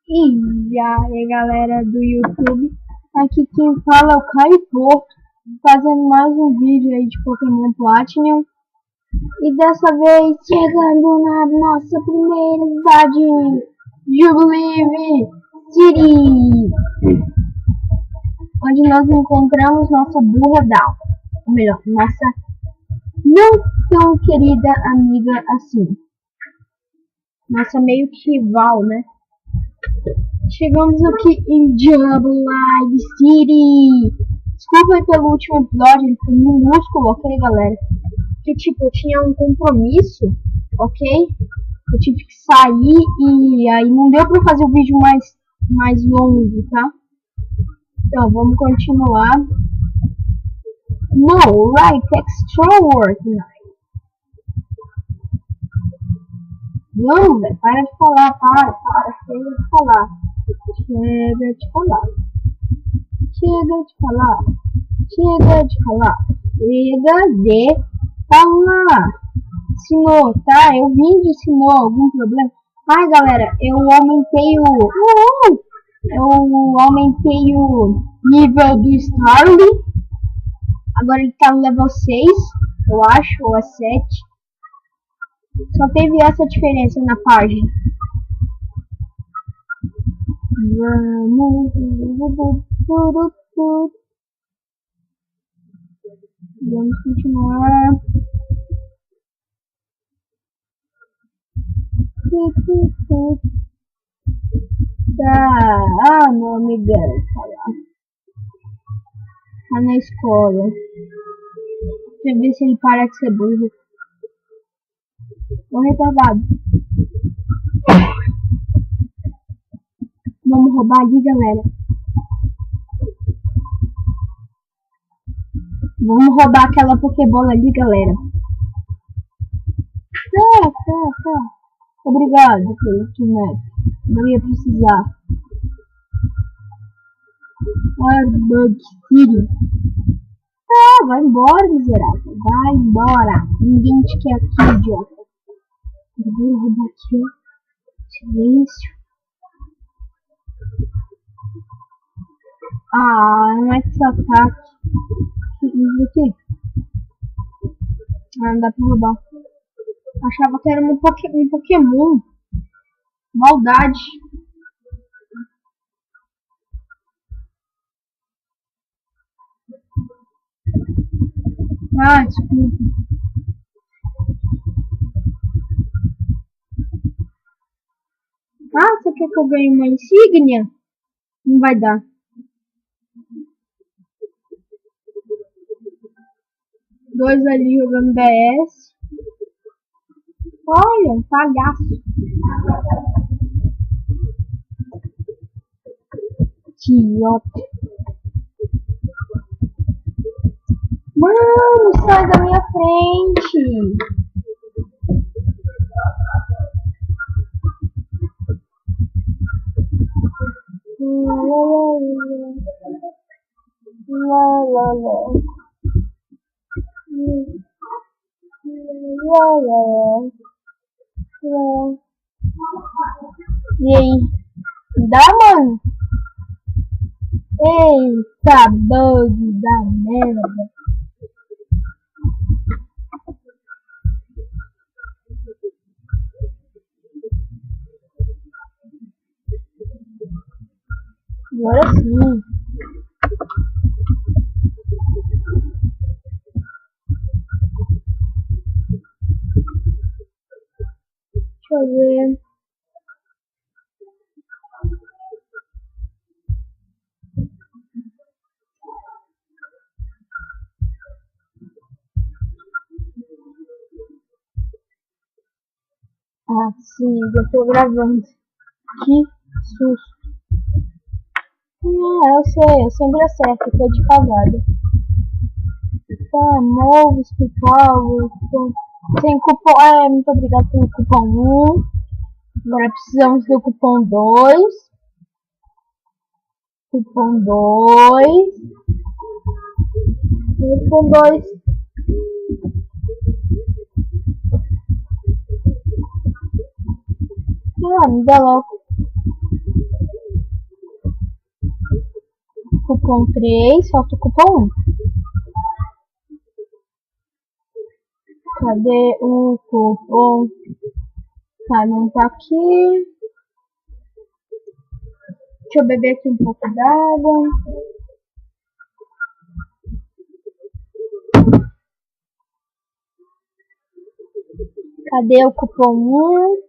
E aí galera do YouTube, aqui quem fala é o Caio Porto, fazendo mais um vídeo aí de Pokémon Platinum. E dessa vez chegando na nossa primeira cidade, Jubilee City, onde nós encontramos nossa burra Down, ou melhor, nossa não tão querida amiga assim, nossa meio que rival, né? Chegamos aqui em Jubilee City. Desculpa aí pelo último episódio, ele foi minúsculo, ok, galera? Porque, tipo, eu tinha um compromisso, ok? Eu tive que sair e aí não deu pra fazer o vídeo mais longo, tá? Então, vamos continuar. No, like extra work, não, velho, para de falar, chega de falar. Chega de falar. Chega de falar. Chega de falar. Chega de falar. Ensinou, tá? Eu vim de ensinou algum problema. Ai, galera, eu aumentei o nível do Starly. Agora ele tá no level 6, eu acho, ou é 7. Só teve essa diferença na página. Vamos continuar. Tá, meu amigão, tá na escola. Deixa eu ver se ele para de ser burro. Tô retardado. Vamos roubar ali, galera. Vamos roubar aquela Pokébola ali, galera. Tá. Obrigado pelo teammate. Não ia precisar. Arbug City. Ah, vai embora, miserável. Vai embora. Ninguém te quer aqui, idiota. Vou roubar aqui, ó. Silêncio. Ah, não é que esse ataque. Isso aqui. Ah, não dá pra roubar. Achava que era um Pokémon. Maldade. Ah, desculpa. Ah, você quer que eu ganhe uma insígnia? Não vai dar. Dois ali jogando DS. Olha, um palhaço. Que idiota. Mano, sai da minha frente. E aí? Dá, mano? Eita, bug da merda. Agora sim. Deixa eu ver. Ah, sim, eu tô gravando. Que susto. Ah, eu sempre acerto, tô de cagada. Tá, novos cupom. Tem cupom. Muito obrigado pelo cupom 1. Agora precisamos do cupom 2. Cupom 2. Cupom 2. Ah, me dá logo. cupom 3, falta o cupom 1. Cadê o cupom? Tá, não tá aqui. Deixa eu beber aqui um pouco d'água. Cadê o cupom 1?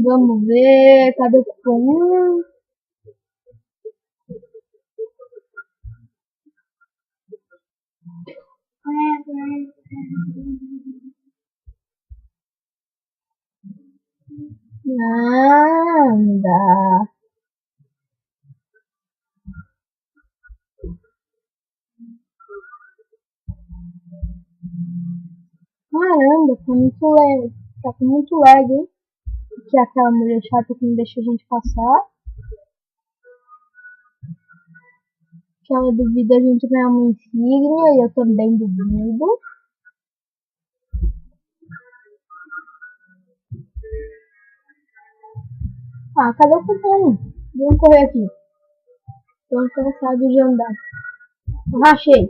Vamos ver, cadê o cupom 1? Anda. Caramba, tá muito lag. Tá com muito lag, hein? Que é aquela mulher chata que não deixa a gente passar. Que ela duvida a gente ganhar uma insígnia e eu também duvido. Ah, cadê o cupom? Vamos correr aqui. Tô cansado de andar. Achei.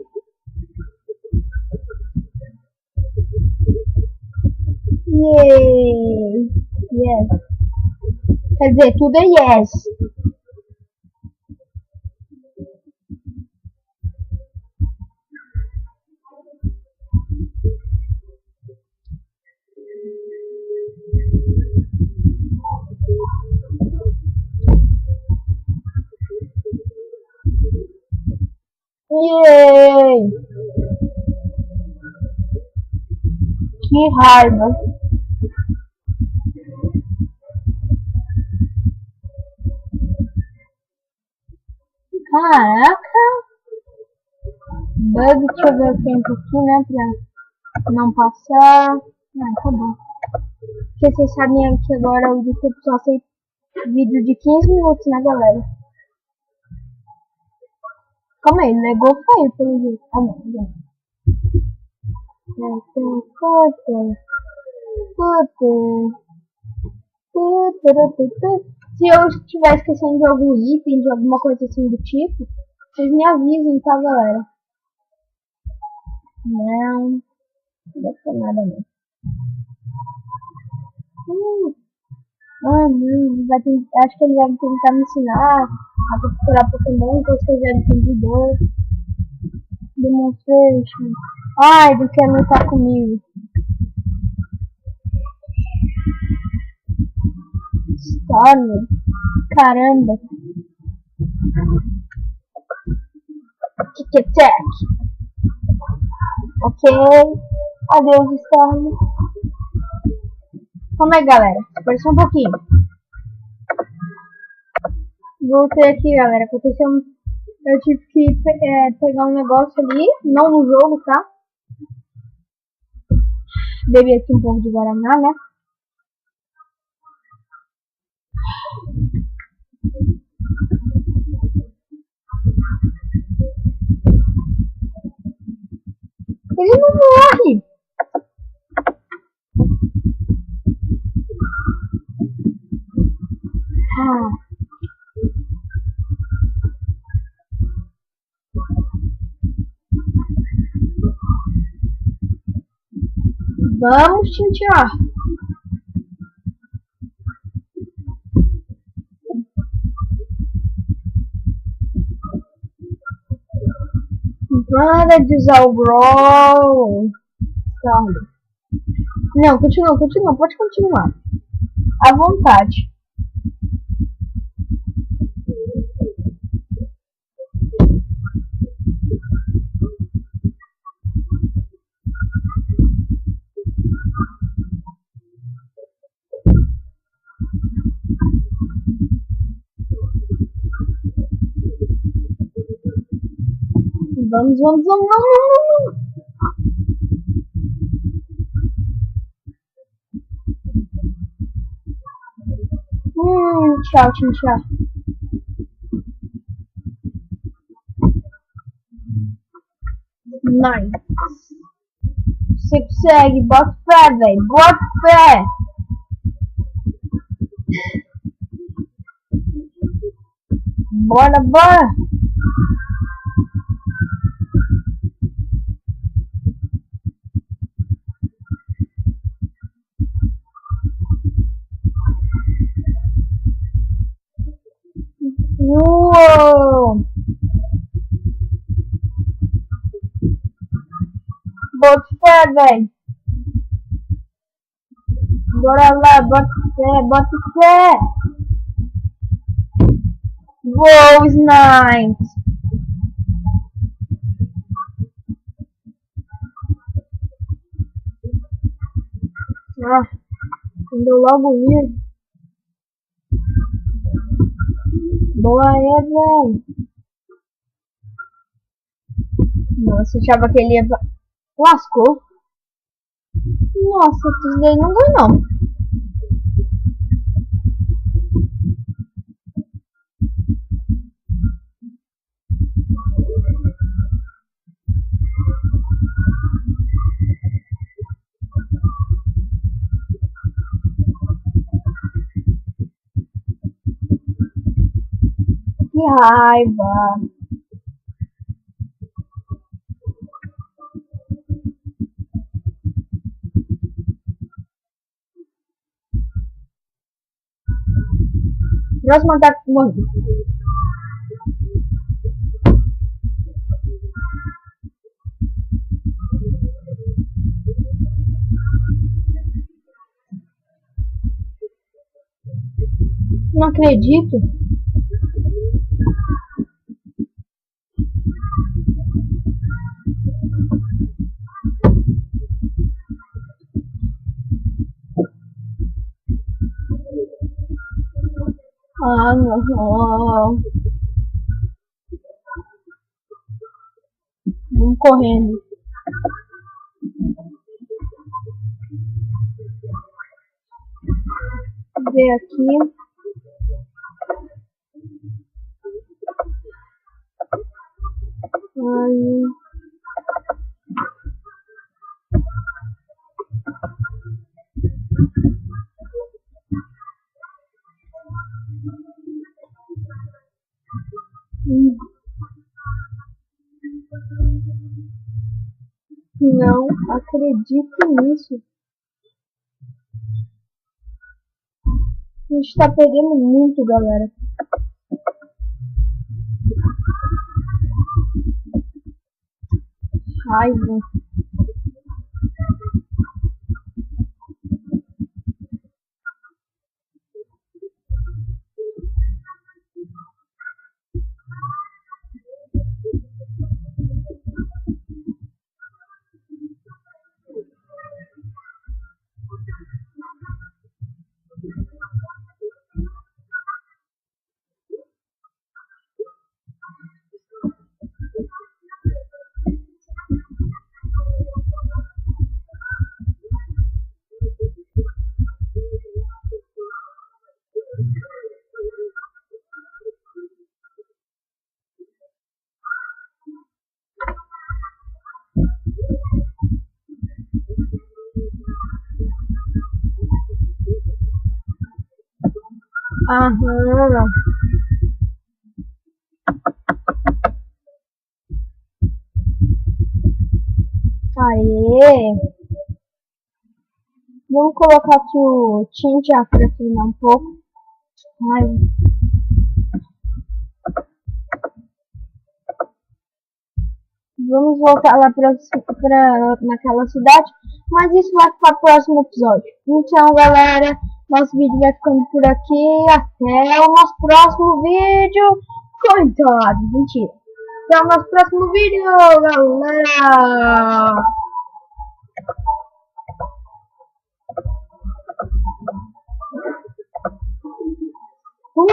Yay! Yes. Quer dizer, tudo é yes. Yay! Que raiva. Caraca! Bug, deixa eu ver o tempo aqui, né? Pra não passar. Ah, tá bom. Porque vocês sabem que agora o YouTube só aceita vídeo de 15 minutos, né, galera? Calma aí, negou feio pelo jeito. Ah, não, não. Se eu estiver esquecendo de algum item, de alguma coisa assim do tipo, vocês me avisem, tá, galera? Não deve ser nada não. Não, acho que ele vai tentar me ensinar a capturar Pokémon, que eu já entendi do Demonstration. Ai, ele quer lutar comigo. Storm. Caramba. Kick attack. Ok. Adeus, Storm. Calma aí, galera. Espera só um pouquinho. Voltei aqui, galera. Aconteceu eu tive que pegar um negócio ali. Não no jogo, tá? Bebi aqui um pouco de Guaraná, né? Ele não morre! Ah. Vamos tintear. Para de usar o Brawl. Não, continua, pode continuar. À vontade. Vamos. Tchau. Nice. Você consegue, bota fé, velho, bota fé. Bora, bora. Uou! Bota fé, velho. Bora lá, bota fé, bota fé. Uou, Snipes. Ah, quando eu logo vi. Boa é, velho. Nossa, eu achava que ele ia... Lascou. Nossa, isso daí não ganhou, não. Que raiva. Próximo ataque, mano. Não acredito. Ah, não. Vamos correndo. Ver aqui. Aí. Não acredito nisso. A gente tá perdendo muito, galera. Raiva. Aham. Aê. Vamos colocar aqui o Tinja pra treinar um pouco. Ai. Vamos voltar lá naquela cidade. Mas isso vai ficar pro próximo episódio. Então, galera, nosso vídeo vai ficando por aqui. Até o nosso próximo vídeo. Coitado, mentira. Até o nosso próximo vídeo, galera.